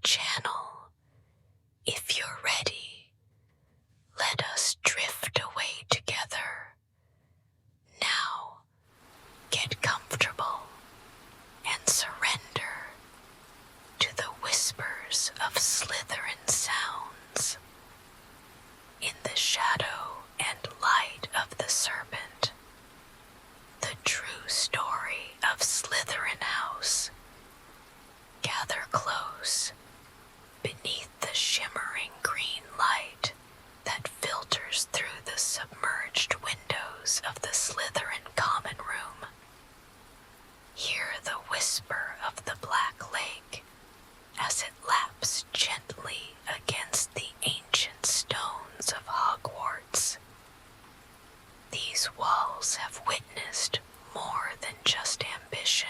channel. If you're ready, let us drift away together. Now, get comfortable and surrender to the whispers of Slytherin Sounds. In the shadow and light of the serpent, the true story of Slytherin House. Gather close beneath the shimmering green light that filters through the submerged windows of the Slytherin common room. Hear the whisper of the Black Lake as it laps gently against the ancient stones of Hogwarts. These walls have witnessed more than just ambition.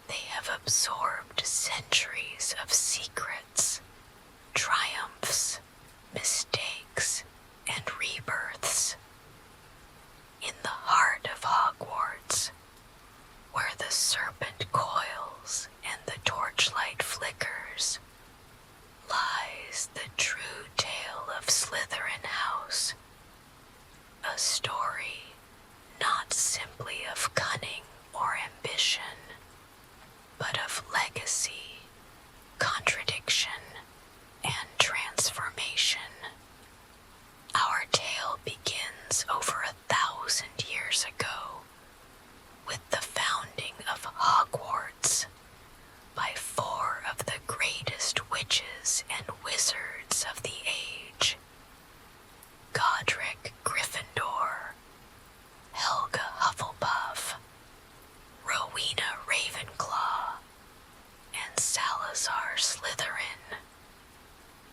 They have absorbed centuries of secrets, triumphs, mistakes, and rebirths. In the heart of Hogwarts, where the serpent coils and the torchlight flickers, lies the true tale of Slytherin House. A story not simply of cunning or ambition, but of legacy, contradiction, and transformation. Our tale begins over 1,000 years ago with the founding of Hogwarts by 4 of the greatest witches and wizards of the age: Godric Gryffindor, Helga Hufflepuff, Rowena Ravenclaw, and Salazar Slytherin.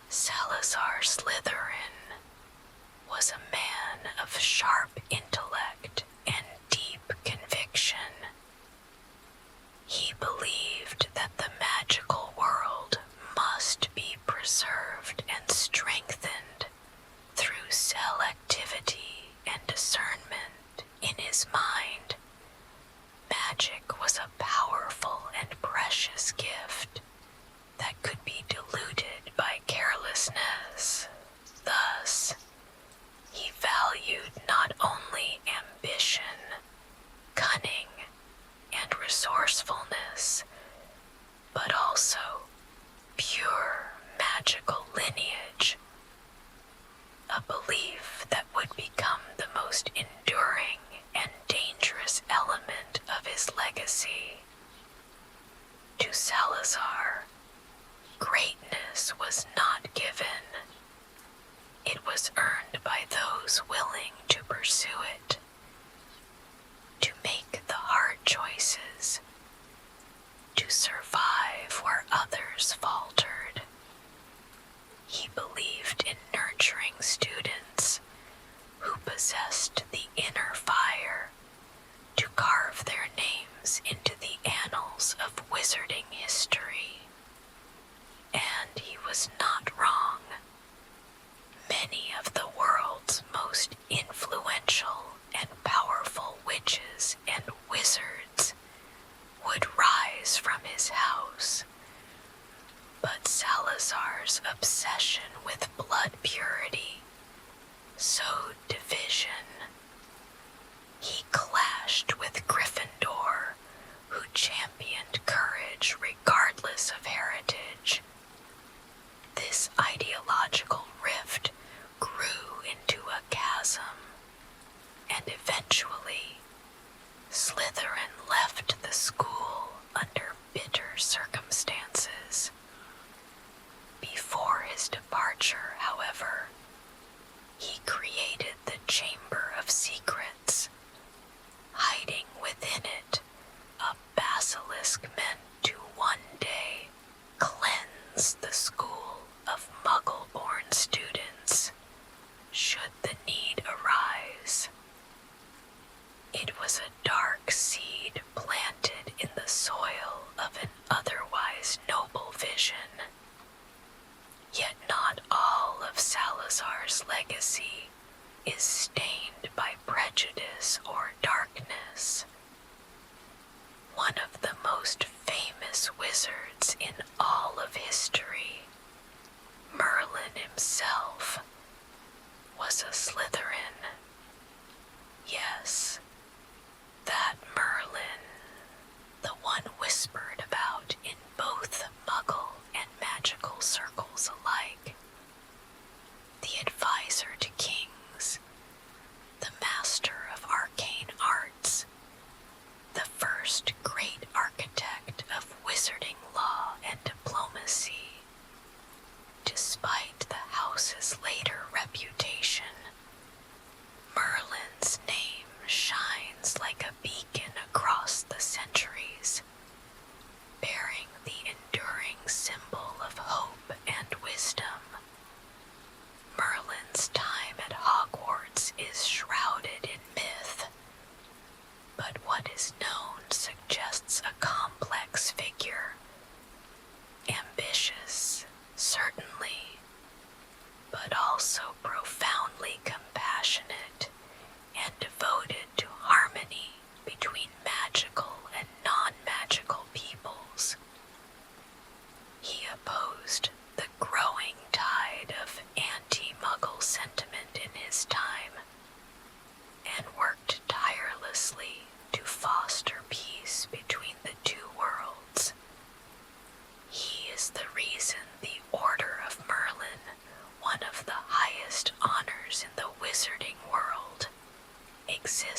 Salazar Slytherin was a man of sharp intellect and deep conviction. He believed that the magical world must be preserved and strengthened through selectivity and discernment. In his mind, magic was a powerful and precious gift that could be diluted by carelessness. Thus, he valued not only ambition, cunning, and resourcefulness, but also pure magical lineage, a belief that would become the most enduring and dangerous element of his legacy. To Salazar, greatness was not given. It was earned by those willing to pursue it, to make the hard choices, to survive where others faltered. He believed in nurturing students who possessed the inner fire to carve their names into the annals of wizarding history. And he was not wrong. Many of the world's most influential and powerful witches and wizards would rise from his house. But Salazar's obsession with blood purity sowed division. He clashed with Gryffindor, who championed courage regardless of heritage. This ideological rift grew into a chasm, and eventually, Slytherin left the school under bitter circumstances. Before his departure, however, he created the Chamber of Secrets, hiding within it a basilisk meant to one day cleanse the school of Muggle-born students, should the need arise. It was a dark seed planted in the soil of an otherwise noble vision. Yet not all of Salazar's legacy is stained by prejudice or darkness. One of the most famous wizards in all of history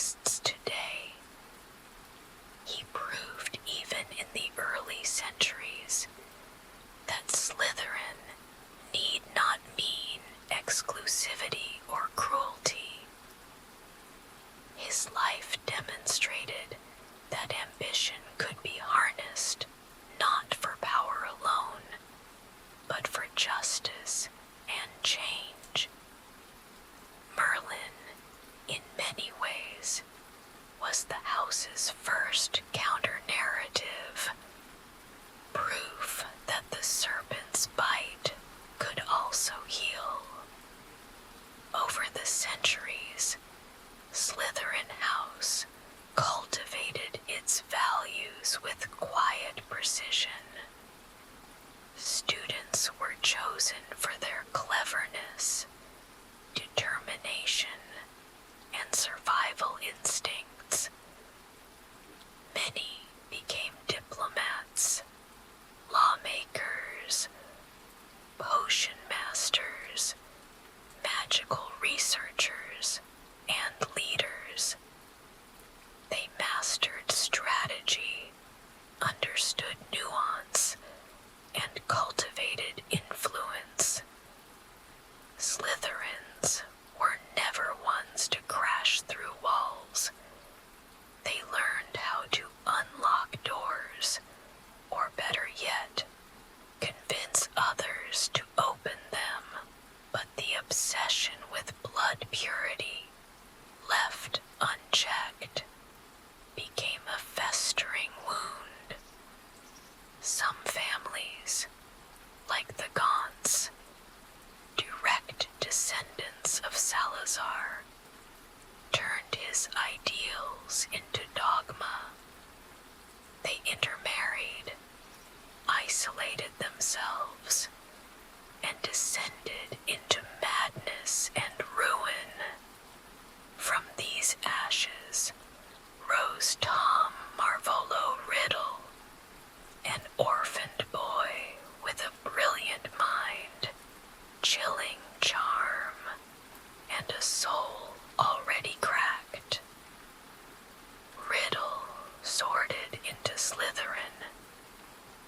exists today. He proved even in the early centuries that Slytherin need not mean exclusivity or cruelty. His life demonstrated that ambition could be harnessed not for power alone, but for justice and change. Merlin, in many ways, was the house's first counter-narrative, proof that the serpent's bite could also heal. Over the centuries, Slytherin House cultivated its values with quiet precision. Students were chosen for their cleverness, determination, and survival instincts. Many became diplomats, lawmakers, potion masters, magical researchers, and leaders. They mastered strategy, understood nuance, and cultivated influence. Slytherins were never ones to crash through walls. They learned how to unlock doors, or better yet, convince others to open them. But the obsession with blood purity, left unchecked, became a festering wound. Some families, like the Gaunts, direct descendants of Salazar, turned his ideals into dogma. They intermarried, isolated themselves, and descended into madness and ruin. From these ashes rose Tom Marvolo Riddle, an orphaned boy with a brilliant mind, chilling charm, and a soul already cracked. Riddle, sorted into Slytherin,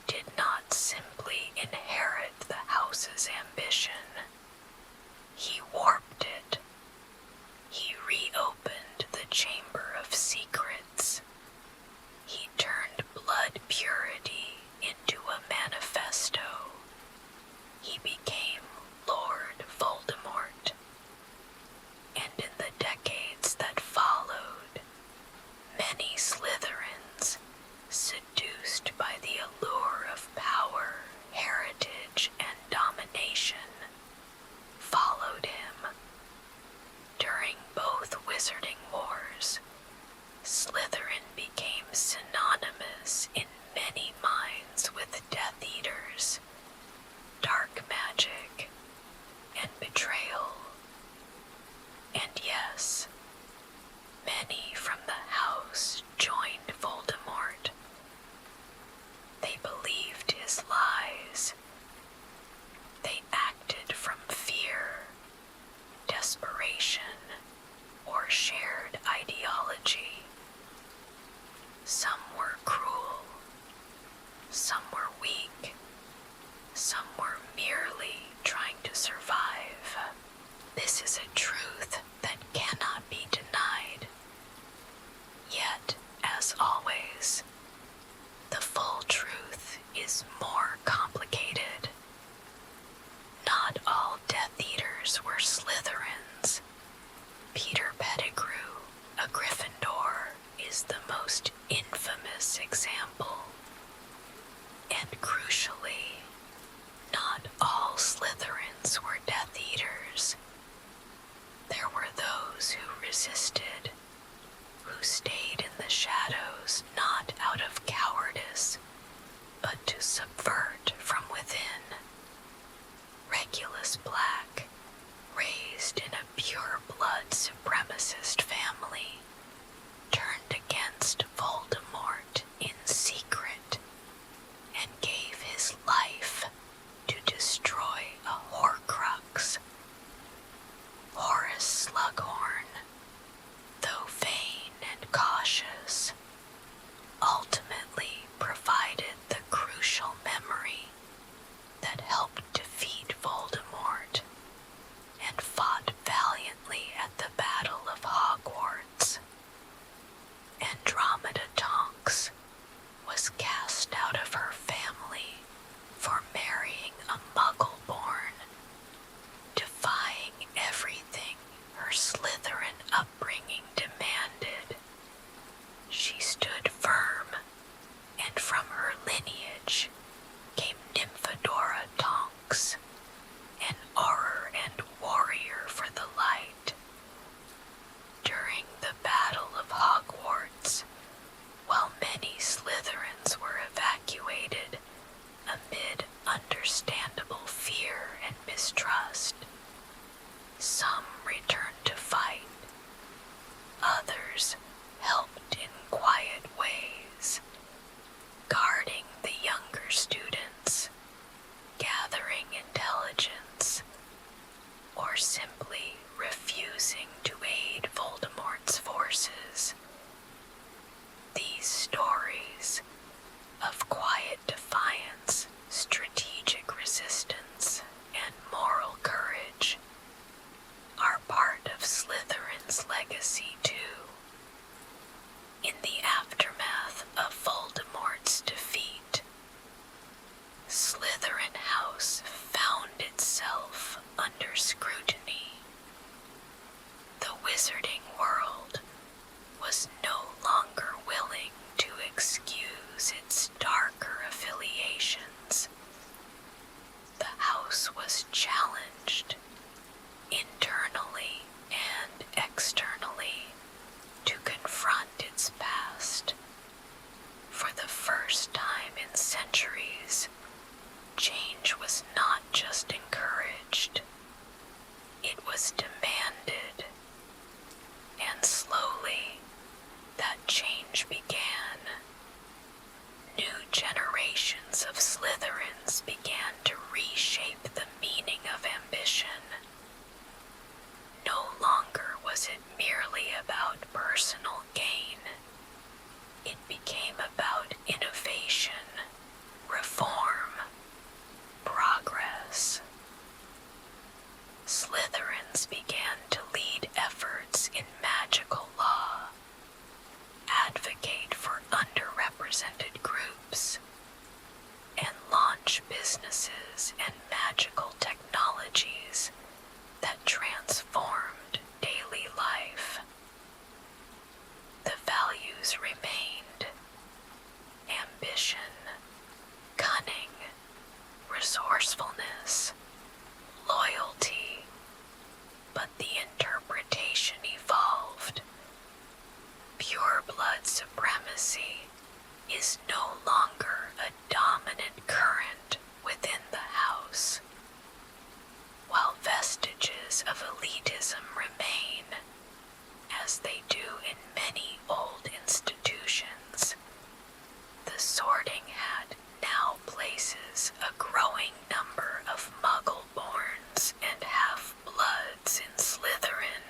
did not simply inherit the house's ambition. He warped it. He reopened the Chamber of Secrets. He turned blood purity into a manifesto. He became Lord Voldemort. And in the decades that followed, many Slytherins, seduced by the allure of power, heritage, and domination, followed him. During both Wizarding Wars, Slytherin became synonymous in many minds with Death Eaters, dark magic, and betrayal. And yes, many from the house joined Voldemort. They believed his lies. They acted from fear, desperation, or shared ideology. Some were cruel, some were weak, some were merely trying to survive. This is a truth that cannot be denied. Yet, as always, the full truth is more complicated. Not all Death Eaters were Slytherins. Peter Pettigrew, a Gryffindor, is the most infamous example. And crucially, not all Slytherins were Death Eaters. There were those who resisted, who stayed in the shadows not out of cowardice, but to subvert from within. Regulus Black, raised in a pure-blood supremacist family, turned against Voldemort pureblood supremacy is no longer a dominant current within the house. While vestiges of elitism remain, as they do in many old institutions, the Sorting Hat now places a growing number of Muggle-borns and half-bloods in Slytherin.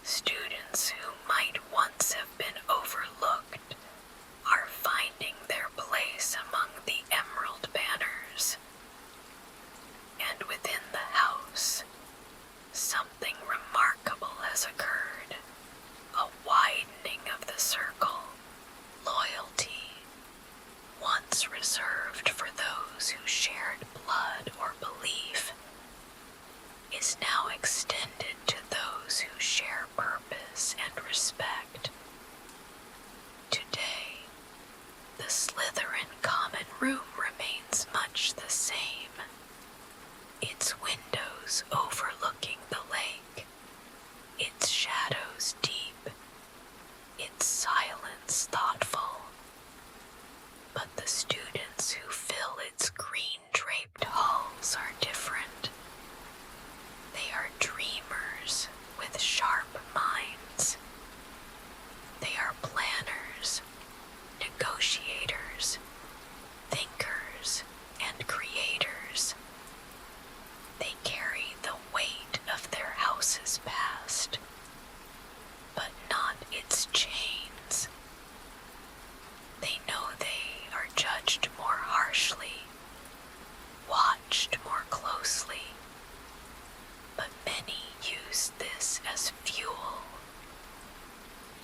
Students who might once have been overlooked are finding their place among the Emerald Banners. And within the house, something remarkable has occurred. A widening of the circle. Loyalty, once reserved for those who shared blood or belief, is now extended to those who share purpose and respect. Today, the Slytherin common room remains much the same, its windows overlooking the lake, its shadows deep, its silence thoughtful. But the students who fill its green-draped halls are different. They are dreamers with sharp minds. They are planners, negotiators, thinkers, and creators. They carry the weight of their house's past, but not its chains. They know they are judged more harshly, watched more closely, but many use this as fuel.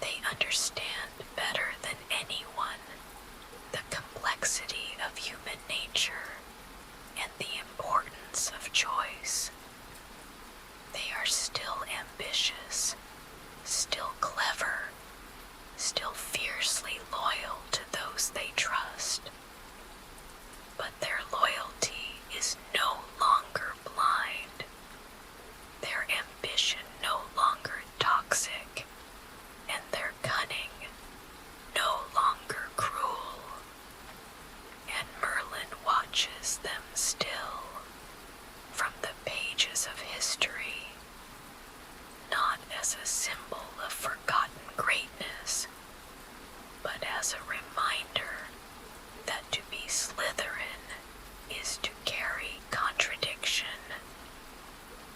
They understand better than anyone the complexity of human nature and the importance of choice. They are still ambitious, still clever, still fiercely loyal to those they trust. But their loyalty is no longer blind. Their ambition no longer toxic, and their cunning no longer cruel. And Merlin watches them still from the pages of history, not as a symbol of forgotten greatness, but as a reminder that to be Slytherin is to carry contradiction,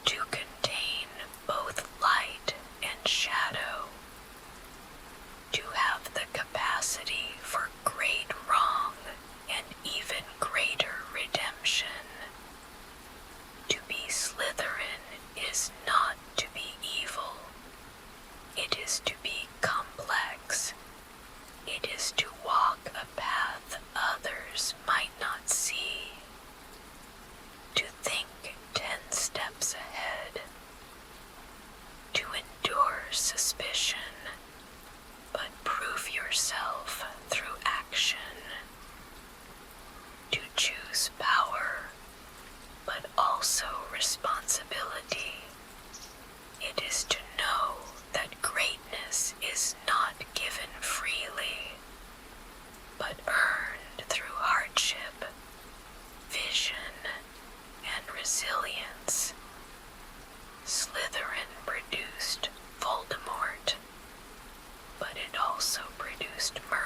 to contain both light and shadow, to have the capacity for great wrong and even greater redemption. To be Slytherin is not to be evil. It is to be complex. It is to walk a path others might not see. To think 10 steps ahead. To endure suspicion, but prove yourself through action. To choose power, but also responsibility. It is to know that greatness is not given freely, but earned through hardship, vision, and resilience. Slytherin produced Voldemort, but it also produced murder.